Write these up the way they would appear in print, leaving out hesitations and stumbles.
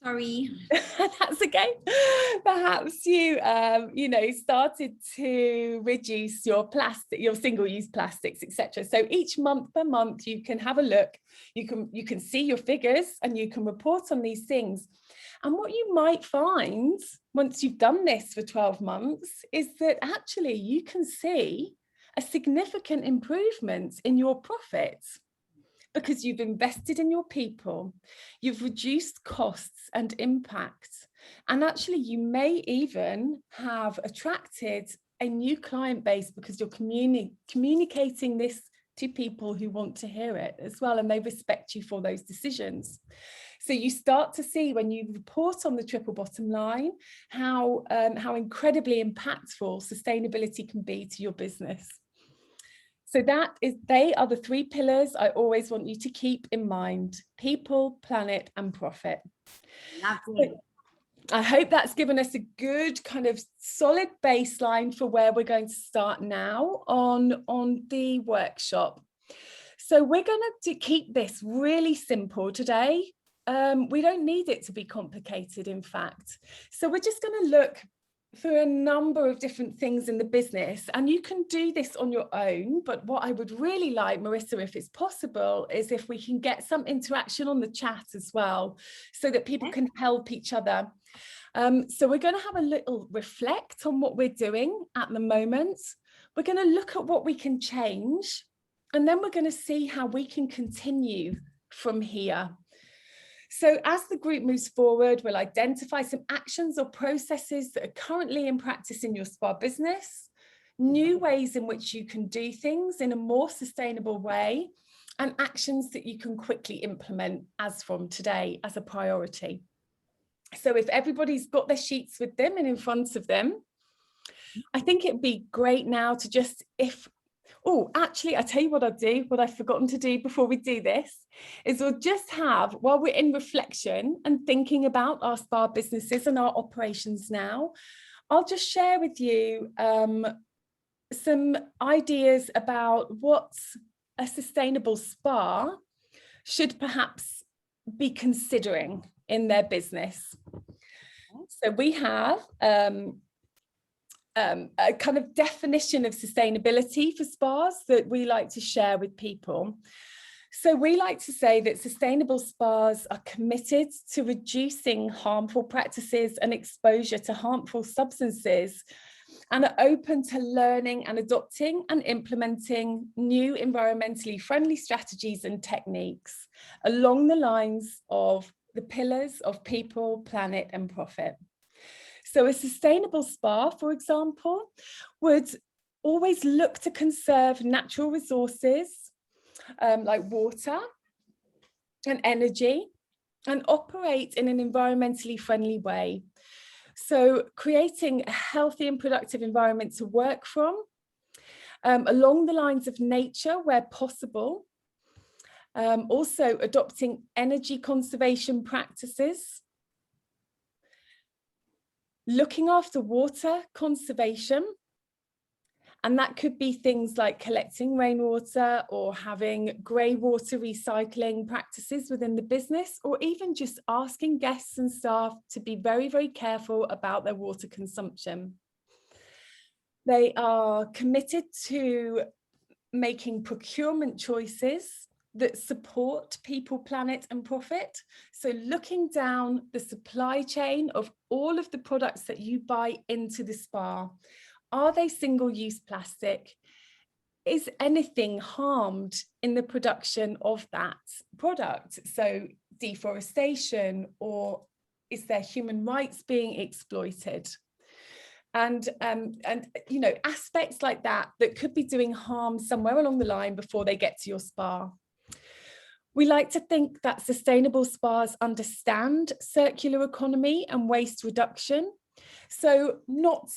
Sorry. That's okay. Perhaps you, started to reduce your plastic, your single-use plastics, etc. So each month per month, you can have a look. You can see your figures and you can report on these things. And what you might find once you've done this for 12 months is that actually you can see a significant improvement in your profits, because you've invested in your people, you've reduced costs and impact, and actually you may even have attracted a new client base because you're communicating this to people who want to hear it as well, and they respect you for those decisions. So you start to see, when you report on the triple bottom line, how incredibly impactful sustainability can be to your business. So they are the three pillars I always want you to keep in mind: people, planet, and profit. Lovely. I hope that's given us a good kind of solid baseline for where we're going to start now on the workshop. So we're going to keep this really simple today. We don't need it to be complicated, in fact. So we're just going to look for a number of different things in the business, and you can do this on your own, but what I would really like, Marissa, if it's possible, is if we can get some interaction on the chat as well, so that people can help each other. So we're going to have a little reflect on what we're doing at the moment. We're going to look at what we can change, and then we're going to see how we can continue from here. So as the group moves forward, we'll identify some actions or processes that are currently in practice in your spa business, new ways in which you can do things in a more sustainable way, and actions that you can quickly implement as from today as a priority. So if everybody's got their sheets with them and in front of them, I think it'd be great now to just, actually, I tell you what I'll do, what I've forgotten to do before we do this, is we'll just have, while we're in reflection and thinking about our spa businesses and our operations now, I'll just share with you some ideas about what a sustainable spa should perhaps be considering in their business. So we have a kind of definition of sustainability for spas that we like to share with people. So we like to say that sustainable spas are committed to reducing harmful practices and exposure to harmful substances, and are open to learning and adopting and implementing new environmentally friendly strategies and techniques along the lines of the pillars of people, planet, and profit. So a sustainable spa, for example, would always look to conserve natural resources like water and energy, and operate in an environmentally friendly way. So creating a healthy and productive environment to work from, along the lines of nature where possible. Also adopting energy conservation practices, looking after water conservation, and that could be things like collecting rainwater or having grey water recycling practices within the business, or even just asking guests and staff to be very, very careful about their water consumption. They are committed to making procurement choices that support people, planet, and profit. So looking down the supply chain of all of the products that you buy into the spa. Are they single-use plastic? Is anything harmed in the production of that product? So deforestation, or is there human rights being exploited? And aspects like that could be doing harm somewhere along the line before they get to your spa. We like to think that sustainable spas understand circular economy and waste reduction. So not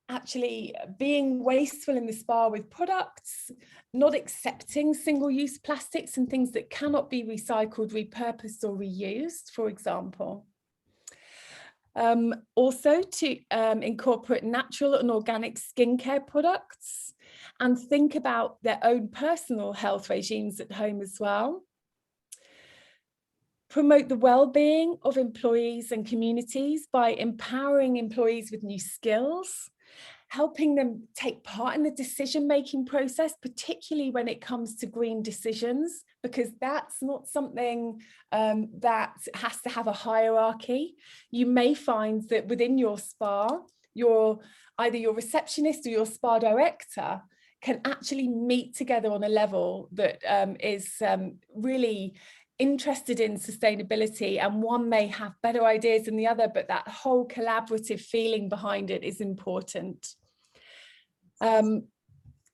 actually being wasteful in the spa with products, not accepting single-use plastics and things that cannot be recycled, repurposed, or reused, for example. Also to incorporate natural and organic skincare products, and think about their own personal health regimes at home as well. promote the well-being of employees and communities by empowering employees with new skills, helping them take part in the decision-making process, particularly when it comes to green decisions, because that's not something that has to have a hierarchy. You may find that within your spa, either your receptionist or your spa director can actually meet together on a level that is really interested in sustainability, and one may have better ideas than the other, but that whole collaborative feeling behind it is important.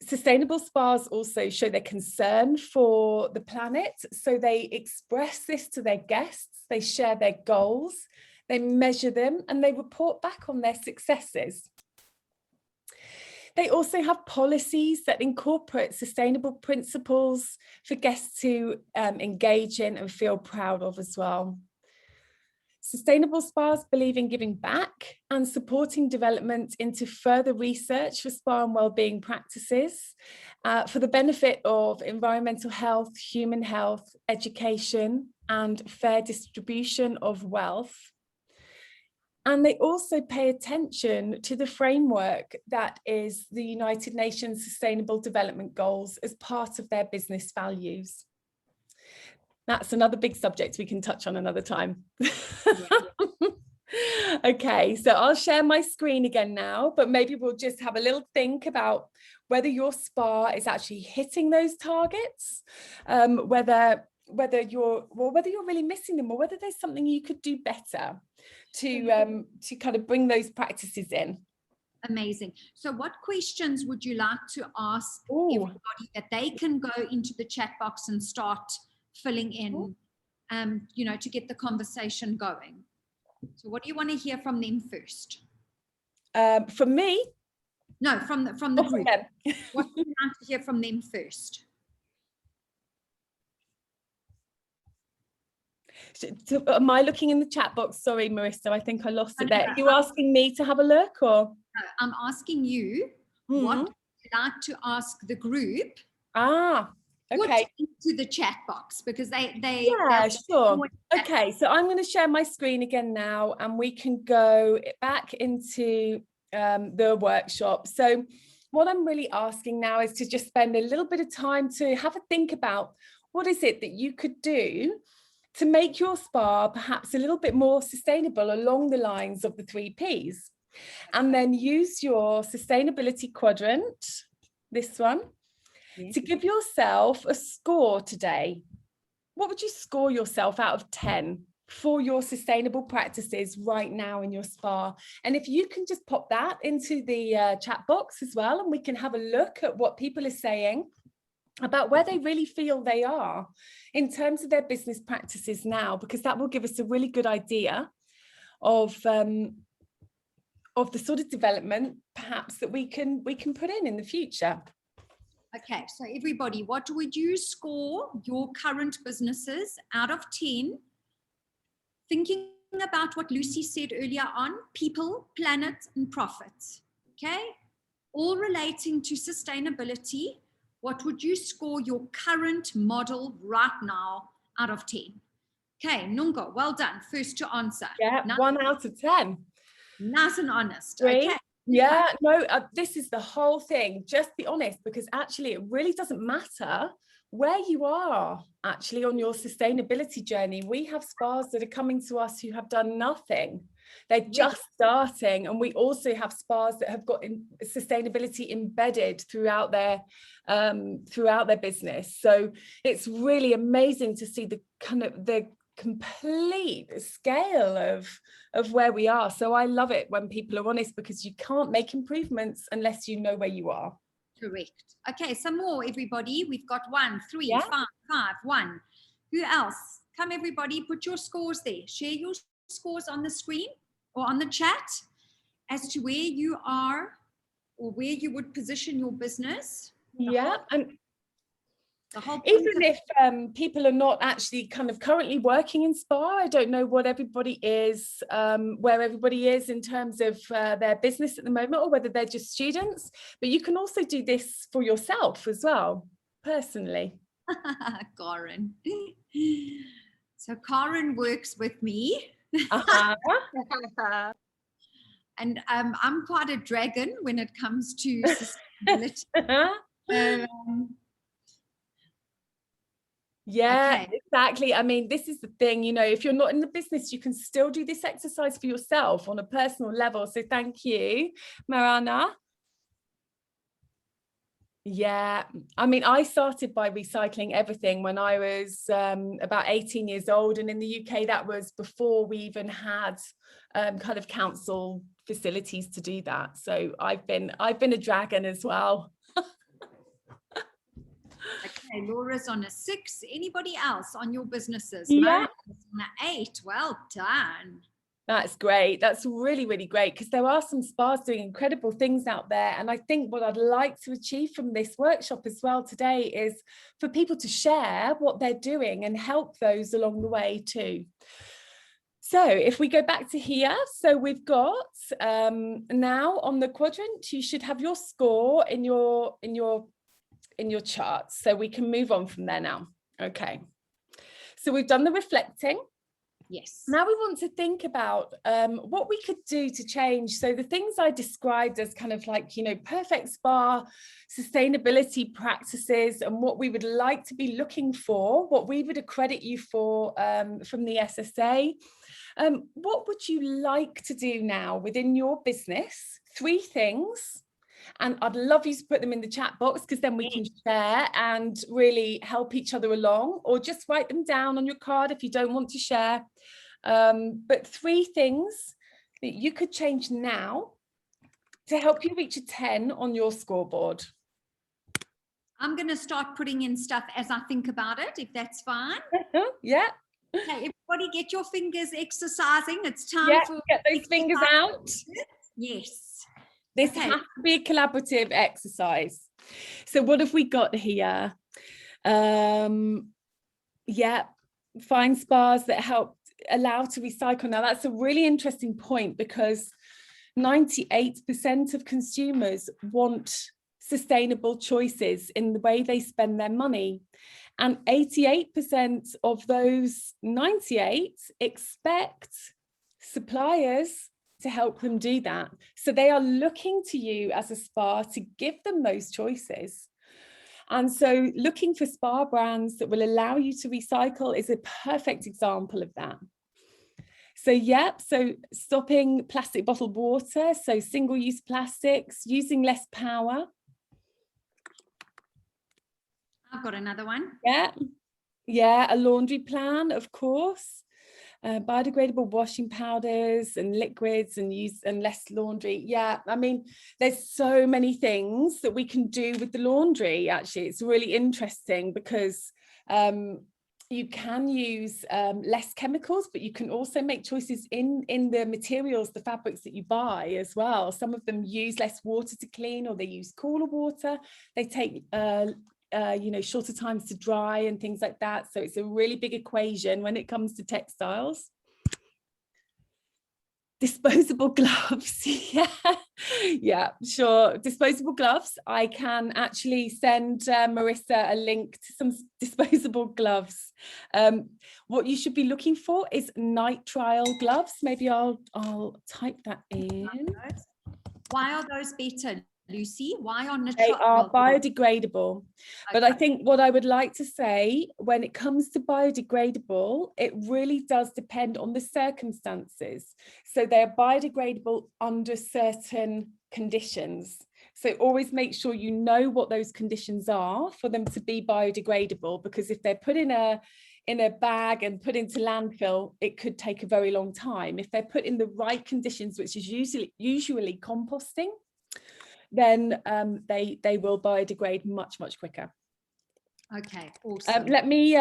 Sustainable spas also show their concern for the planet, so they express this to their guests, they share their goals, they measure them, and they report back on their successes. They also have policies that incorporate sustainable principles for guests to engage in and feel proud of as well. Sustainable spas believe in giving back and supporting development into further research for spa and wellbeing practices for the benefit of environmental health, human health, education, and fair distribution of wealth. And they also pay attention to the framework that is the United Nations Sustainable Development Goals as part of their business values. That's another big subject we can touch on another time. Okay, so I'll share my screen again now, but maybe we'll just have a little think about whether your spa is actually hitting those targets, whether you're really missing them, or whether there's something you could do better to kind of bring those practices in. Amazing. So what questions would you like to ask everybody that they can go into the chat box and start filling in, you know, to get the conversation going? So what do you want to hear from them first? From me? No, from the group. What do you like to hear from them first? So, am I looking in the chat box? Sorry, Marissa, I think I lost it there. Are you asking me to have a look, or? No, I'm asking you what would you like to ask the group? Okay. Put into the chat box, because they sure. Okay, so I'm going to share my screen again now, and we can go back into the workshop. So what I'm really asking now is to just spend a little bit of time to have a think about what is it that you could do to make your spa perhaps a little bit more sustainable along the lines of the 3 Ps. And then use your sustainability quadrant, this one, to give yourself a score today. What would you score yourself out of 10 for your sustainable practices right now in your spa? And if you can just pop that into the chat box as well, and we can have a look at what people are saying about where they really feel they are in terms of their business practices now, because that will give us a really good idea of the sort of development perhaps that we can put in the future. Okay, so everybody, what would you score your current businesses out of 10? Thinking about what Lucy said earlier on, people, planet, and profits. Okay, all relating to sustainability. What would you score your current model right now out of 10? Okay, Nungo, well done. First to answer. Yeah, 1 out of 10. Nice and honest. Great. Okay. Yeah, no, this is the whole thing. Just be honest, because actually it really doesn't matter where you are actually on your sustainability journey. We have spas that are coming to us who have done nothing. They're just starting, and we also have spas that have got sustainability embedded throughout their business. So it's really amazing to see the kind of the complete scale of where we are. So I love it when people are honest, because you can't make improvements unless you know where you are. Correct. Okay, some more, everybody. We've got 1, 3, 5, 1. Who else? Come, everybody, put your scores there. Share your scores on the screen or on the chat as to where you are or where you would position your business. And even if people are not actually kind of currently working in spa, I don't know what everybody is, where everybody is in terms of their business at the moment, or whether they're just students, but you can also do this for yourself as well, personally. Karen. So Karen works with me. Uh-huh. And I'm quite a dragon when it comes to sustainability. Yeah, Okay. exactly. I mean, this is the thing, you know, if you're not in the business, you can still do this exercise for yourself on a personal level. So thank you, Marana. Yeah, I mean, I started by recycling everything when I was about 18 years old. And in the UK, that was before we even had kind of council facilities to do that. So I've been a dragon as well. Okay, Laura's on a 6. Anybody else on your businesses? Yeah. Maria's on an 8. Well done. That's great. That's really, really great, because there are some spas doing incredible things out there. And I think what I'd like to achieve from this workshop as well today is for people to share what they're doing and help those along the way too. So if we go back to here, so we've got now on the quadrant, you should have your score in your charts. So we can move on from there now. Okay. So we've done the reflecting. Yes. Now we want to think about what we could do to change. So the things I described as kind of like, you know, perfect spa, sustainability practices, and what we would like to be looking for, what we would accredit you for from the SSA. What would you like to do now within your business? 3 things. And I'd love you to put them in the chat box, because then we can share and really help each other along, or just write them down on your card if you don't want to share. But 3 things that you could change now to help you reach a 10 on your scoreboard. I'm going to start putting in stuff as I think about it, if that's fine. Yeah. Okay, everybody get your fingers exercising. It's time for get those fingers out. Yes. This has to be a collaborative exercise. So what have we got here? Find spas that allow to recycle. Now that's a really interesting point, because 98% of consumers want sustainable choices in the way they spend their money. And 88% of those 98 expect suppliers to help them do that. So they are looking to you as a spa to give them those choices. And so looking for spa brands that will allow you to recycle is a perfect example of that. So so stopping plastic bottled water, so single-use plastics, using less power. I've got another one. Yeah, a laundry plan, of course. Biodegradable washing powders and liquids, and less laundry. Yeah, I mean, there's so many things that we can do with the laundry. Actually, it's really interesting, because you can use less chemicals, but you can also make choices in the materials, the fabrics that you buy as well. Some of them use less water to clean, or they use cooler water. They take shorter times to dry and things like that. So it's a really big equation when it comes to textiles. Disposable gloves. Yeah, sure. Disposable gloves. I can actually send Marissa a link to some disposable gloves. What you should be looking for is nitrile gloves. Maybe I'll type that in. Why are those better, Lucy? Why are they are biodegradable? But I think what I would like to say, when it comes to biodegradable, it really does depend on the circumstances. So they're biodegradable under certain conditions. So always make sure you know what those conditions are for them to be biodegradable, because if they're put in a bag and put into landfill, it could take a very long time. If they're put in the right conditions, which is usually composting, then they will biodegrade much quicker. Okay, awesome. Let me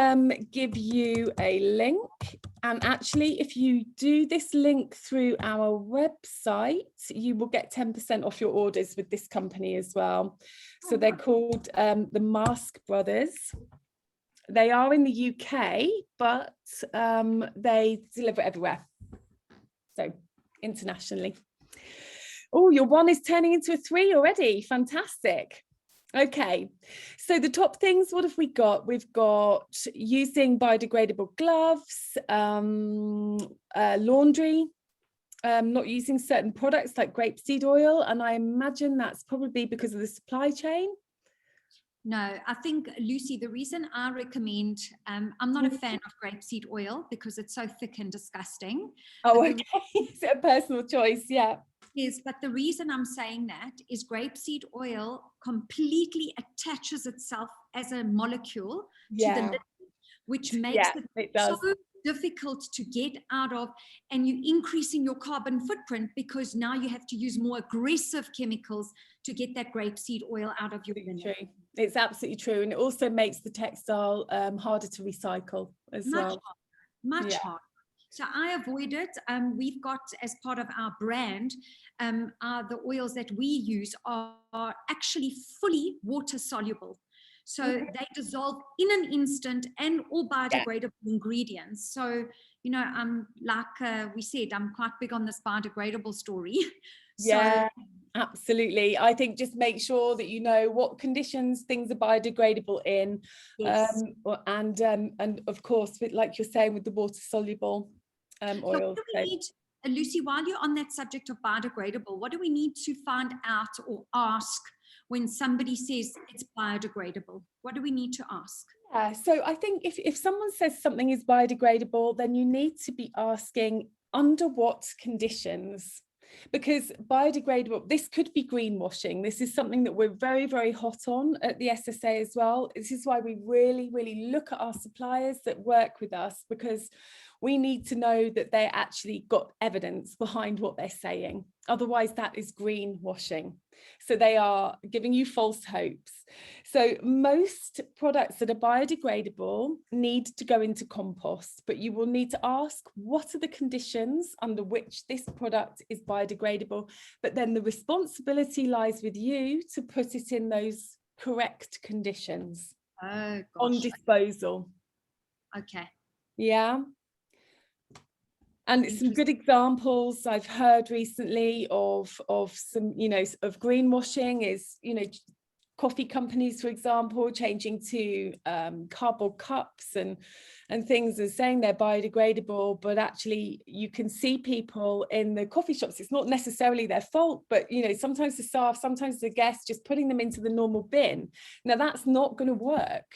give you a link, and actually if you do this link through our website, you will get 10% off your orders with this company as well. So they're called the Mask Brothers. They are in the UK, but they deliver everywhere, so internationally. Oh, your 1 is turning into a 3 already. Fantastic. Okay, so the top things, what have we got? We've got using biodegradable gloves, laundry, not using certain products like grapeseed oil, and I imagine that's probably because of the supply chain. No, I think, Lucy, the reason I recommend, I'm not a fan of grapeseed oil because it's so thick and disgusting. Oh, okay. It's a personal choice, yeah. Yes, but the reason I'm saying that is grapeseed oil completely attaches itself as a molecule to the lid, which makes it so difficult to get out of, and you're increasing your carbon footprint because now you have to use more aggressive chemicals to get that grapeseed oil out of your linen. It's absolutely true, and it also makes the textile harder to recycle as well. Much harder. So I avoid it. We've got, as part of our brand, the oils that we use are actually fully water soluble. So they dissolve in an instant and all biodegradable ingredients. So, you know, like we said, I'm quite big on this biodegradable story. Yeah, absolutely. I think just make sure that you know what conditions things are biodegradable in. Yes. And of course, like you're saying, with the water soluble oils. So what do we need, Lucy, while you're on that subject of biodegradable, what do we need to find out or ask when somebody says it's biodegradable? What do we need to ask? Yeah, so I think if someone says something is biodegradable, then you need to be asking under what conditions. Because biodegradable, this could be greenwashing. This is something that we're very, very hot on at the SSA as well. This is why we really, really look at our suppliers that work with us, because we need to know that they actually got evidence behind what they're saying. Otherwise, that is greenwashing. So they are giving you false hopes. So most products that are biodegradable need to go into compost, but you will need to ask what are the conditions under which this product is biodegradable, but then the responsibility lies with you to put it in those correct conditions on disposal. Okay. Yeah. And some good examples I've heard recently of some, you know, of greenwashing is, you know, coffee companies, for example, changing to cardboard cups and things and saying they're biodegradable, but actually you can see people in the coffee shops, it's not necessarily their fault, but you know, sometimes the staff, sometimes the guests, just putting them into the normal bin. Now that's not going to work.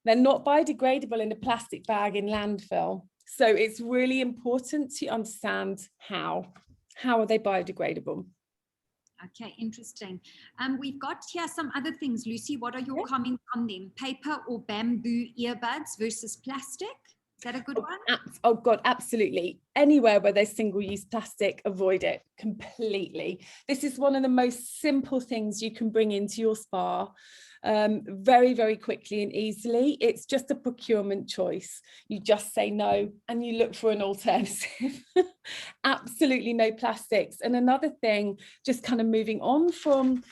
They're not biodegradable in a plastic bag in landfill. So it's really important to understand how are they biodegradable. Okay, interesting. We've got here some other things. Lucy, what are your comments on them? Paper or bamboo earbuds versus plastic? Is that a good one? Oh God, absolutely. Anywhere where there's single-use plastic, avoid it completely. This is one of the most simple things you can bring into your spa very, very quickly and easily. It's just a procurement choice. You just say no and you look for an alternative. Absolutely no plastics. And another thing, just kind of moving on from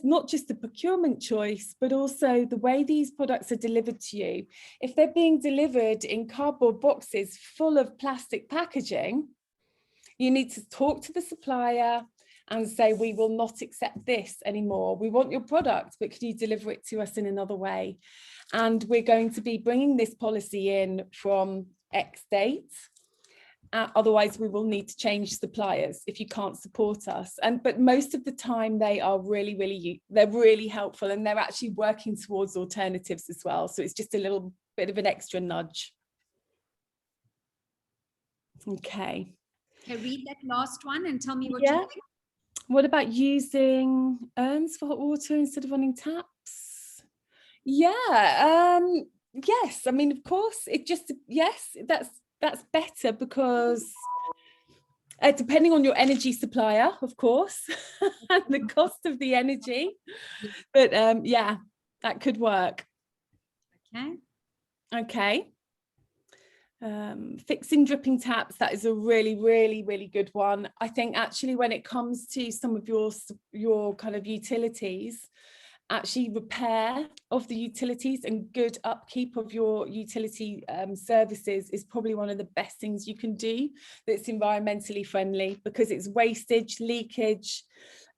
not just the procurement choice, but also the way these products are delivered to you. If they're being delivered in cardboard boxes full of plastic packaging, you need to talk to the supplier and say, we will not accept this anymore. We want your product, but can you deliver it to us in another way? And we're going to be bringing this policy in from X date. Otherwise, we will need to change suppliers if you can't support us. But most of the time, they are they're really helpful, and they're actually working towards alternatives as well. So it's just a little bit of an extra nudge. Okay. Okay, read that last one and tell me what you think. What about using urns for hot water instead of running taps? Yeah. Yes. I mean, of course, that's better because depending on your energy supplier, of course, and the cost of the energy. But yeah, that could work. Okay. Fixing dripping taps, that is a really, really, really good one. I think actually when it comes to some of your kind of utilities actually repair of the utilities and good upkeep of your utility services is probably one of the best things you can do that's environmentally friendly, because it's wastage, leakage,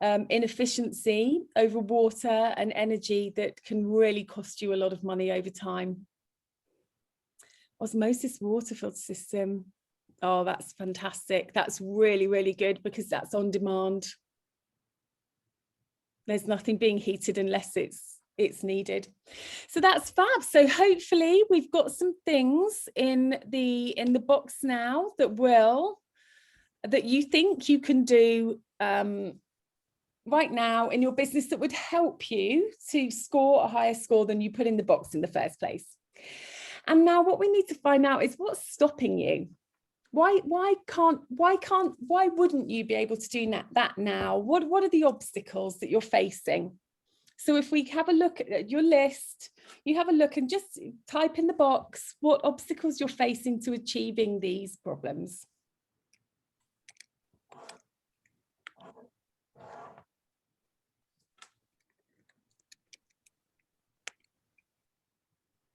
inefficiency over water and energy that can really cost you a lot of money over time. Osmosis water filter system. Oh, that's fantastic. That's really, really good, because that's on demand. There's nothing being heated unless it's needed. So that's fab. So hopefully we've got some things in the box now that you think you can do right now in your business that would help you to score a higher score than you put in the box in the first place. And now what we need to find out is what's stopping you. Why wouldn't you be able to do that now? What are the obstacles that you're facing? So if we have a look at your list, you have a look and just type in the box what obstacles you're facing to achieving these problems.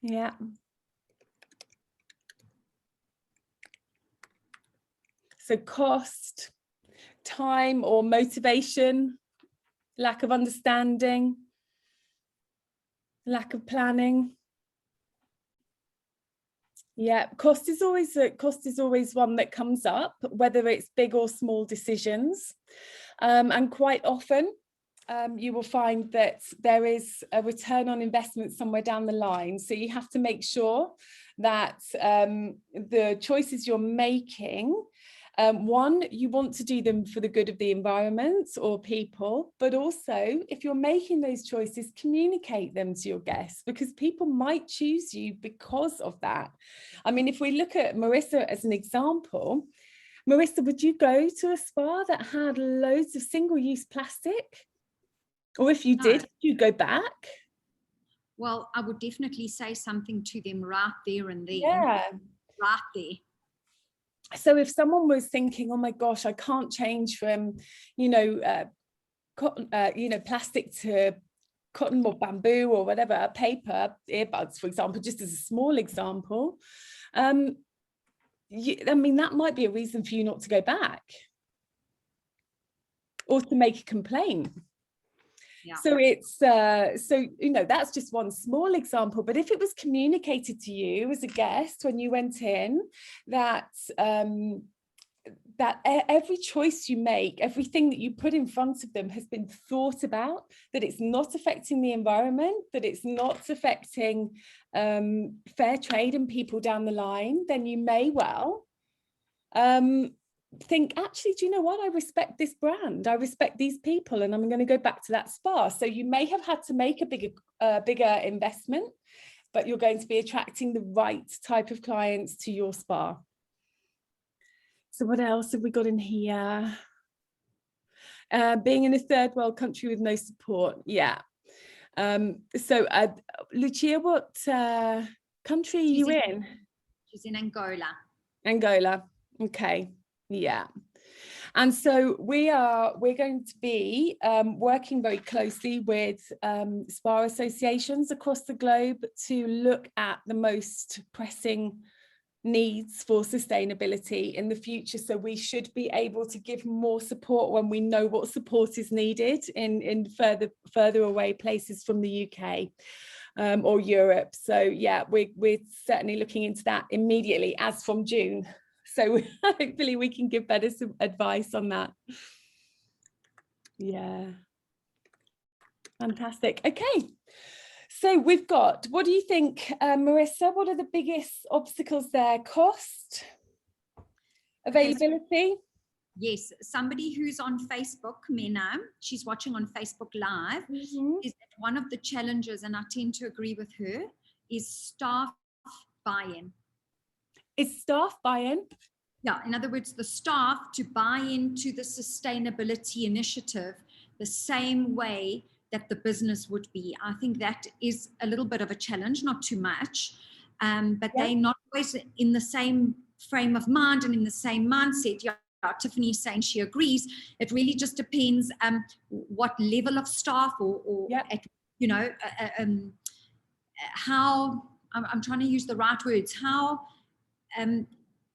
Yeah. So cost, time or motivation, lack of understanding, lack of planning. Yeah, cost is always one that comes up, whether it's big or small decisions. And quite often you will find that there is a return on investment somewhere down the line. So you have to make sure that the choices you're making, one, you want to do them for the good of the environment or people, but also if you're making those choices, communicate them to your guests, because people might choose you because of that. I mean, if we look at Marissa as an example, Marissa, would you go to a spa that had loads of single-use plastic? Or if you did, you'd go back? Well, I would definitely say something to them right there and then. Yeah. Right there. So if someone was thinking, oh my gosh, I can't change from, cotton, plastic to cotton or bamboo or whatever, paper, earbuds, for example, just as a small example, I mean, that might be a reason for you not to go back or to make a complaint. Yeah. So it's that's just one small example. But if it was communicated to you as a guest when you went in that that every choice you make, everything that you put in front of them has been thought about, that it's not affecting the environment, that it's not affecting fair trade and people down the line, then you may well think, actually, do you know what? I respect this brand. I respect these people, and I'm going to go back to that spa. So you may have had to make a bigger investment, but you're going to be attracting the right type of clients to your spa. So what else have we got in here? Being in a third world country with no support. Yeah. So Lucia, what country are you in? She's in Angola. Angola. Okay. Yeah. And so we're going to be working very closely with spa associations across the globe to look at the most pressing needs for sustainability in the future. So we should be able to give more support when we know what support is needed in further away places from the UK or Europe. So yeah, we're certainly looking into that immediately as from June. So hopefully we can give better some advice on that. Yeah. Fantastic. Okay. So we've got, what do you think, Marissa? What are the biggest obstacles there? Cost? Availability? Yes, somebody who's on Facebook, Mena, she's watching on Facebook Live, is that one of the challenges, and I tend to agree with her, is staff buy-in. Is staff buy-in? Yeah, in other words, the staff to buy into the sustainability initiative the same way that the business would be. I think that is a little bit of a challenge, not too much, but they're not always in the same frame of mind and in the same mindset. Yeah, Tiffany is saying she agrees. It really just depends what level of staff or at you know, how, I'm trying to use the right words, how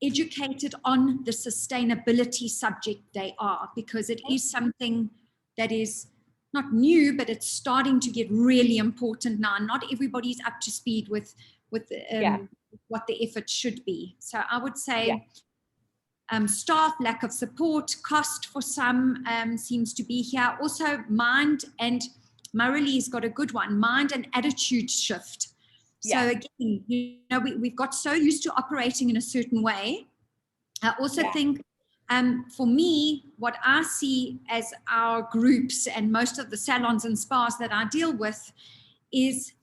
educated on the sustainability subject they are, because it is something that is not new, but it's starting to get really important now. Not everybody's up to speed with what the effort should be. So I would say staff, lack of support, cost for some seems to be here. Also mind, and Marilee's got a good one, mind and attitude shift. So again, you know, we've got so used to operating in a certain way. I also think for me, what I see as our groups and most of the salons and spas that I deal with is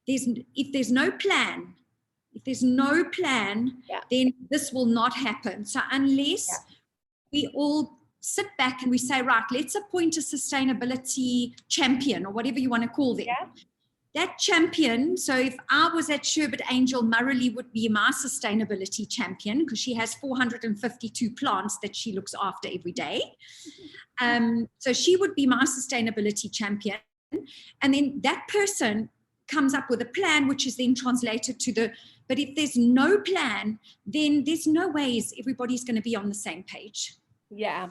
if there's no plan, then this will not happen. So unless we all sit back and we say, right, let's appoint a sustainability champion or whatever you want to call them. That champion, so if I was at Sherbet Angel, Marilee would be my sustainability champion because she has 452 plants that she looks after every day. So she would be my sustainability champion. And then that person comes up with a plan, which is then translated to but if there's no plan, then there's no ways everybody's going to be on the same page. Yeah,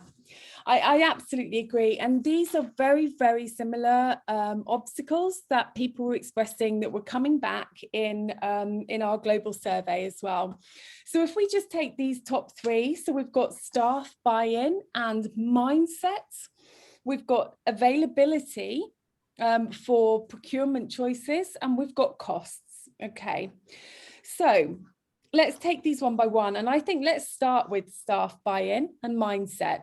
I absolutely agree. And these are very, very similar obstacles that people were expressing that were coming back in our global survey as well. So if we just take these top three, so we've got staff buy-in and mindsets, we've got availability for procurement choices, and we've got costs. Okay, so let's take these one by one. And I think let's start with staff buy-in and mindset.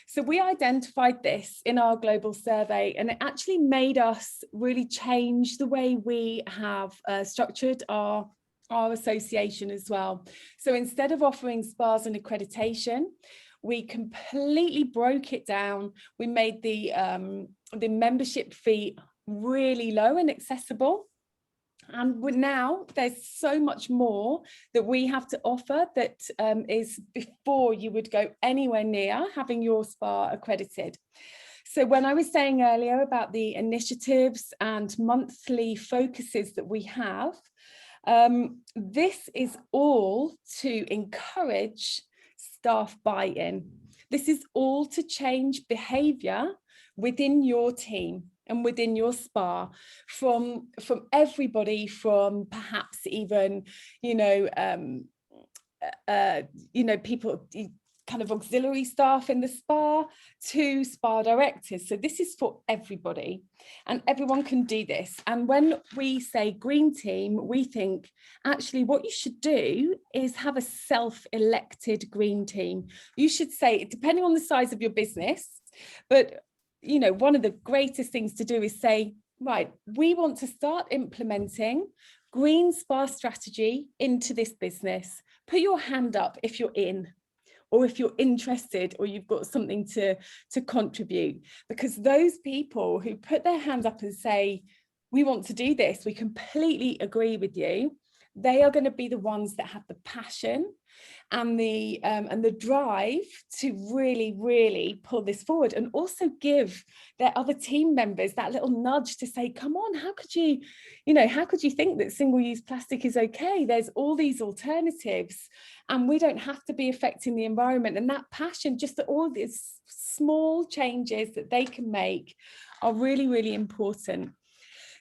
So we identified this in our global survey, and it actually made us really change the way we have structured our association as well. So instead of offering spas and accreditation, we completely broke it down. We made the membership fee really low and accessible. And now there's so much more that we have to offer that is before you would go anywhere near having your spa accredited. So when I was saying earlier about the initiatives and monthly focuses that we have, this is all to encourage staff buy-in. This is all to change behavior within your team and within your spa, from everybody, from perhaps even, people, kind of auxiliary staff in the spa, to spa directors. So this is for everybody, and everyone can do this. And when we say green team, we think actually what you should do is have a self-elected green team. You should say, depending on the size of your business, but one of the greatest things to do is say, right, we want to start implementing green spa strategy into this business. Put your hand up if you're in, or if you're interested, or you've got something to contribute, because those people who put their hands up and say, we want to do this, we completely agree with you, they are going to be the ones that have the passion and the drive to really, really pull this forward, and also give their other team members that little nudge to say, come on, how could you think that single-use plastic is okay? There's all these alternatives, and we don't have to be affecting the environment. And that passion, just that all these small changes that they can make are really, really important.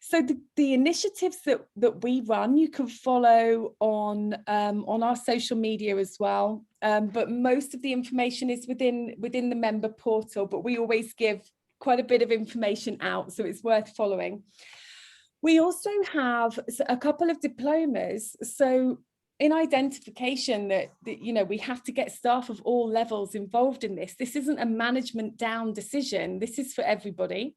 So the initiatives that we run, you can follow on our social media as well. But most of the information is within the member portal, but we always give quite a bit of information out, so it's worth following. We also have a couple of diplomas. So in identification that we have to get staff of all levels involved in this. This isn't a management down decision. This is for everybody.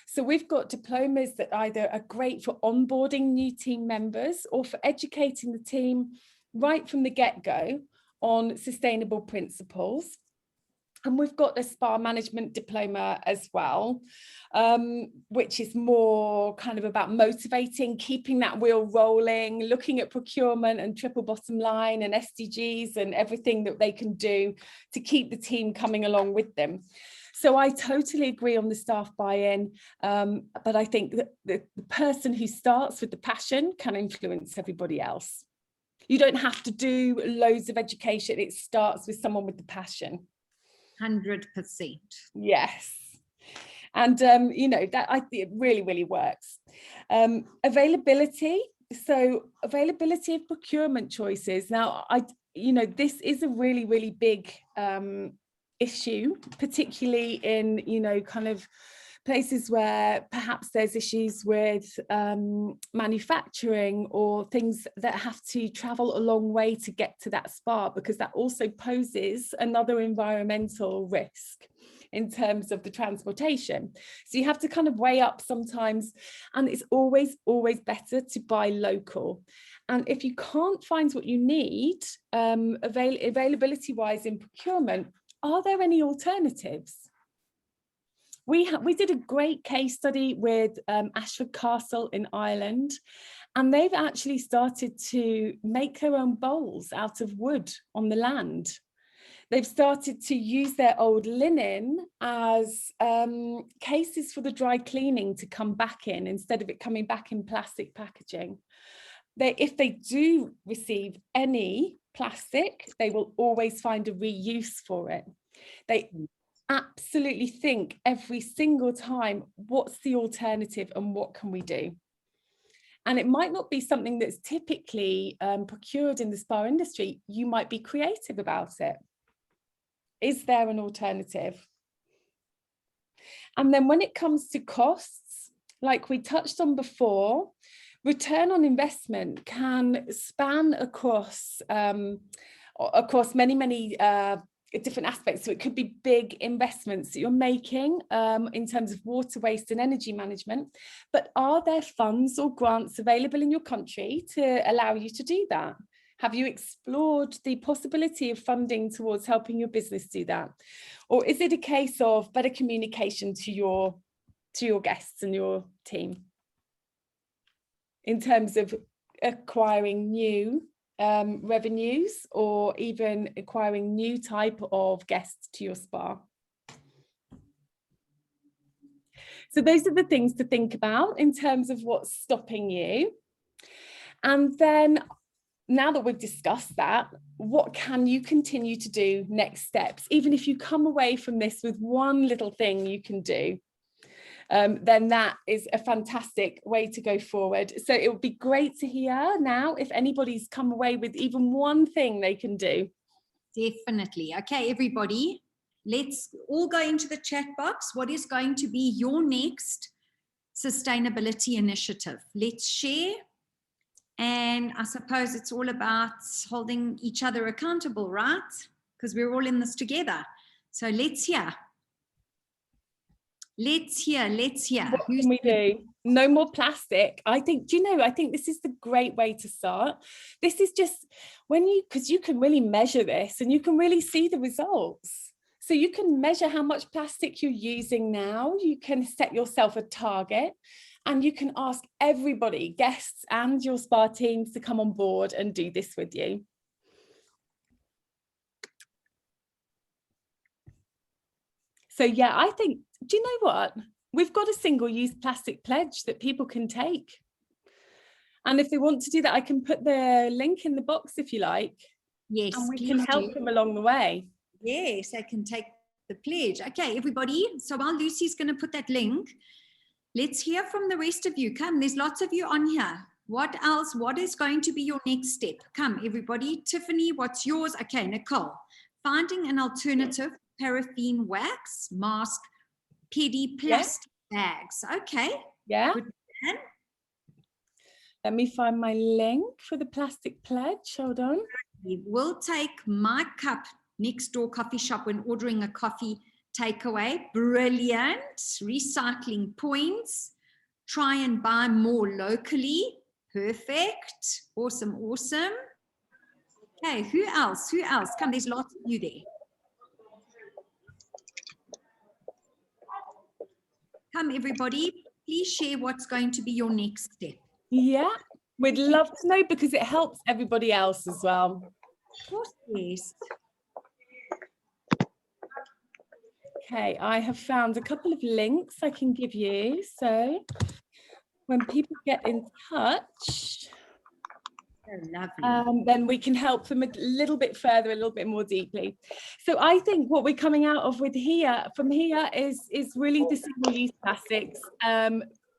So we've got diplomas that either are great for onboarding new team members or for educating the team right from the get-go on sustainable principles. And we've got a spa management diploma as well, which is more kind of about motivating, keeping that wheel rolling, looking at procurement and triple bottom line and SDGs and everything that they can do to keep the team coming along with them. So I totally agree on the staff buy-in, but I think that the person who starts with the passion can influence everybody else. You don't have to do loads of education. It starts with someone with the passion. 100%. Yes. And, you know, that I think it really, really works. Availability. So availability of procurement choices. Now, you know, this is a really, really big issue, particularly in, you know, kind of places where perhaps there's issues with manufacturing or things that have to travel a long way to get to that spa, because that also poses another environmental risk in terms of the transportation. So you have to kind of weigh up sometimes, and it's always better to buy local. And if you can't find what you need, availability wise in procurement, are there any alternatives? We did a great case study with Ashford Castle in Ireland, and they've actually started to make their own bowls out of wood on the land. They've started to use their old linen as cases for the dry cleaning to come back in, instead of it coming back in plastic packaging. If they do receive any plastic, they will always find a reuse for it. They absolutely think every single time, what's the alternative and what can we do? And it might not be something that's typically procured in the spa industry. You might be creative about it. Is there an alternative? And then when it comes to costs, like we touched on before, return on investment can span across many different aspects. So it could be big investments that you're making in terms of water waste and energy management, but are there funds or grants available in your country to allow you to do that? Have you explored the possibility of funding towards helping your business do that? Or is it a case of better communication to your guests and your team in terms of acquiring new revenues, or even acquiring new type of guests to your spa? So those are the things to think about in terms of what's stopping you. And then, now that we've discussed that, what can you continue to do next steps? Even if you come away from this with one little thing you can do, then that is a fantastic way to go forward. So it would be great to hear now if anybody's come away with even one thing they can do. Definitely. Okay, everybody, let's all go into the chat box. What is going to be your next sustainability initiative? Let's share. And I suppose it's all about holding each other accountable, right? Because we're all in this together. So let's hear. Let's hear. What can we do? No more plastic. I think, do you know, I think this is the great way to start. This is just because you can really measure this and you can really see the results. So you can measure how much plastic you're using now. You can set yourself a target. And you can ask everybody, guests and your spa teams, to come on board and do this with you. So yeah, I think, do you know what? We've got a single-use plastic pledge that people can take. And if they want to do that, I can put the link in the box if you like. Yes, and we can help them along the way. Yes, I can take the pledge. Okay, everybody. So while Lucy's going to put that link, let's hear from the rest of you. Come, there's lots of you on here. What else? What is going to be your next step? Come, everybody. Tiffany, what's yours? Okay, Nicole. Finding an alternative paraffin wax, mask, pedi plastic bags. Okay. Yeah. Let me find my link for the plastic pledge. Hold on. We'll take my cup next door coffee shop when ordering a coffee takeaway. Brilliant. Recycling points. Try and buy more locally. Perfect. Awesome. Okay, who else? Come, there's lots of you there. Come, everybody. Please share what's going to be your next step. Yeah, we'd love to know, because it helps everybody else as well. Of course, yes. Okay, I have found a couple of links I can give you. So when people get in touch, lovely. then we can help them a little bit further, a little bit more deeply. So I think what we're coming out of with here, from here, is really the single-use plastics,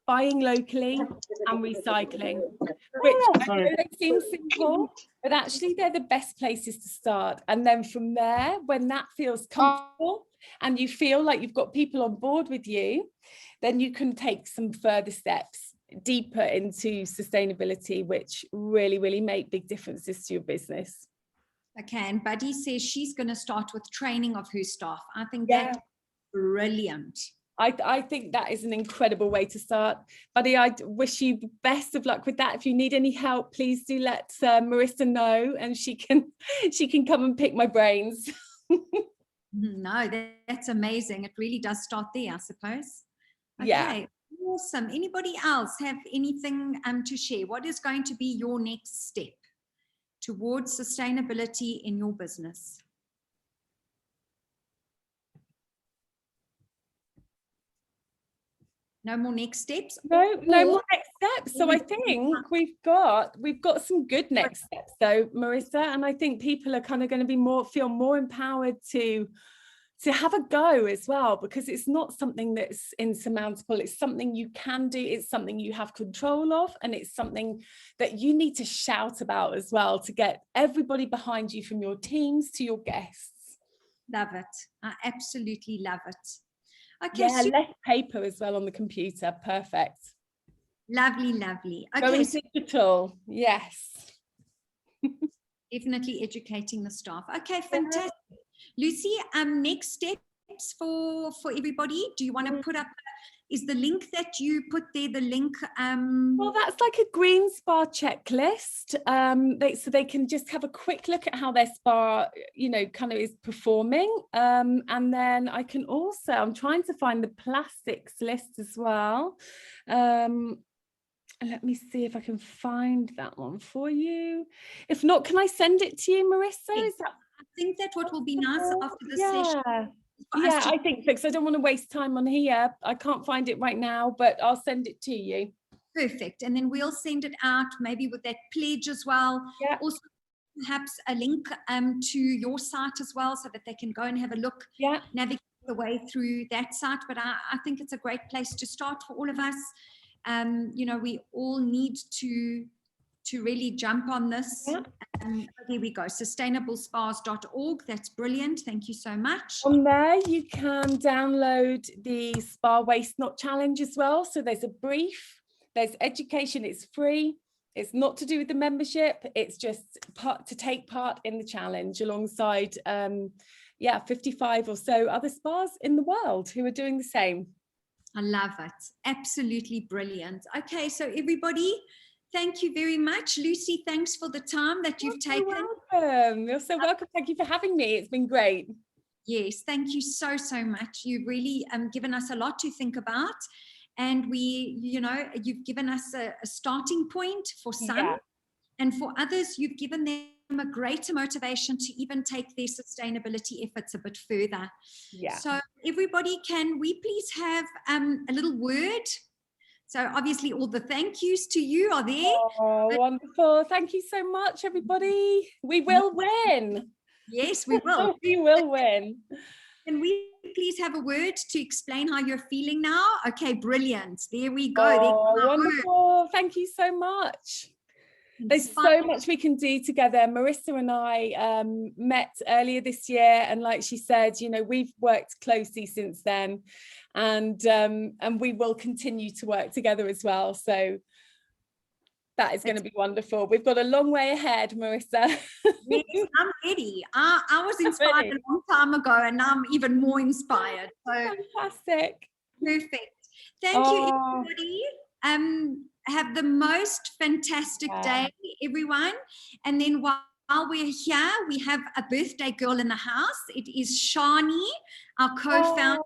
buying locally and recycling, which I know they seem simple, but actually they're the best places to start. And then from there, when that feels comfortable and you feel like you've got people on board with you, then you can take some further steps deeper into sustainability, which really make big differences to your business. Okay, and Buddy says she's going to start with training of her staff. I think that's brilliant. I think that is an incredible way to start. Buddy, I wish you best of luck with that. If you need any help, please do let Marissa know, and she can come and pick my brains. No, that's amazing. It really does start there, I suppose. Okay, yeah. Awesome. Anybody else have anything to share? What is going to be your next step towards sustainability in your business? No more next steps? No more next steps. So I think we've got some good next steps though, Marissa, and I think people are kind of going to be feel more empowered to have a go as well, because it's not something that's insurmountable. It's something you can do, it's something you have control of, and it's something that you need to shout about as well to get everybody behind you, from your teams to your guests. Love it. I absolutely love it. Okay, yeah, less paper as well on the computer. Perfect. Lovely. Okay, going digital. Yes. Definitely educating the staff. Okay, fantastic. Lucy, next steps for everybody. Do you want to put up, is the link that you put there the link? Well, that's like a green spa checklist. So they can just have a quick look at how their spa, kind of is performing. And then I can also, I'm trying to find the plastics list as well. Let me see if I can find that one for you. If not, can I send it to you, Marissa? Yes. I think that what will be nice after this session. Yeah, I think so, because I don't want to waste time on here. I can't find it right now, but I'll send it to you. Perfect. And then we'll send it out, maybe with that pledge as well. Yeah. Also, perhaps a link to your site as well, so that they can go and have a look, navigate the way through that site. But I think it's a great place to start for all of us. We all need to really jump on this. Here we go, sustainablespas.org. That's brilliant. Thank you so much. On there, you can download the Spa Waste Not Challenge as well. So there's a brief, there's education, it's free. It's not to do with the membership. It's just to take part in the challenge alongside 55 or so other spas in the world who are doing the same. I love it. Absolutely brilliant. Okay, so everybody, thank you very much. Lucy, thanks for the time that you've taken. Welcome. You're so welcome. Thank you for having me. It's been great. Yes, thank you so much. You've really given us a lot to think about. And you've given us a starting point for some. And for others, you've given them a greater motivation to even take their sustainability efforts a bit further. So everybody, can we please have a little word? So obviously all the thank yous to you are there. Oh, wonderful. Thank you so much, everybody. We will win. Yes, we will. We will win. Can we please have a word to explain how you're feeling now? Okay, brilliant. There we go. Oh, wonderful. Thank you so much. There's so much we can do together. Marissa and I met earlier this year, and like she said, we've worked closely since then, and we will continue to work together as well. So that is going to be wonderful. We've got a long way ahead, Marissa. Yes, I'm ready. I was inspired a long time ago, and now I'm even more inspired. So fantastic. Perfect. Thank you, everybody. Have the most fantastic day, everyone. And then while we're here, we have a birthday girl in the house. It is Shani, our co-founder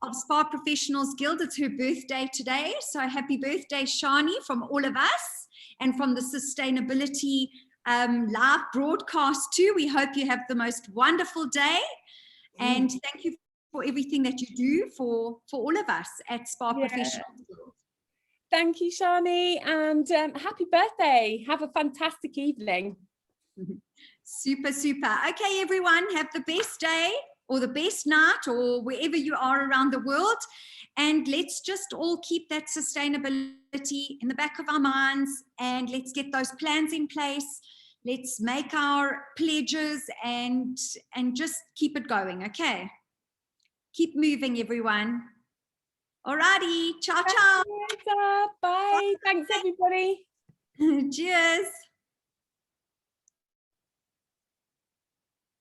of Spa Professionals Guild. It's her birthday today. So happy birthday, Shani, from all of us and from the Sustainability live broadcast too. We hope you have the most wonderful day. And thank you for for everything that you do for all of us at Spa Professionals. Thank you, Shani, and happy birthday. Have a fantastic evening. Super, super. Okay, everyone, have the best day or the best night or wherever you are around the world. And let's just all keep that sustainability in the back of our minds, and let's get those plans in place. Let's make our pledges and just keep it going, okay? Keep moving, everyone. Alrighty, ciao, ciao. Bye. Thanks, everybody. Cheers.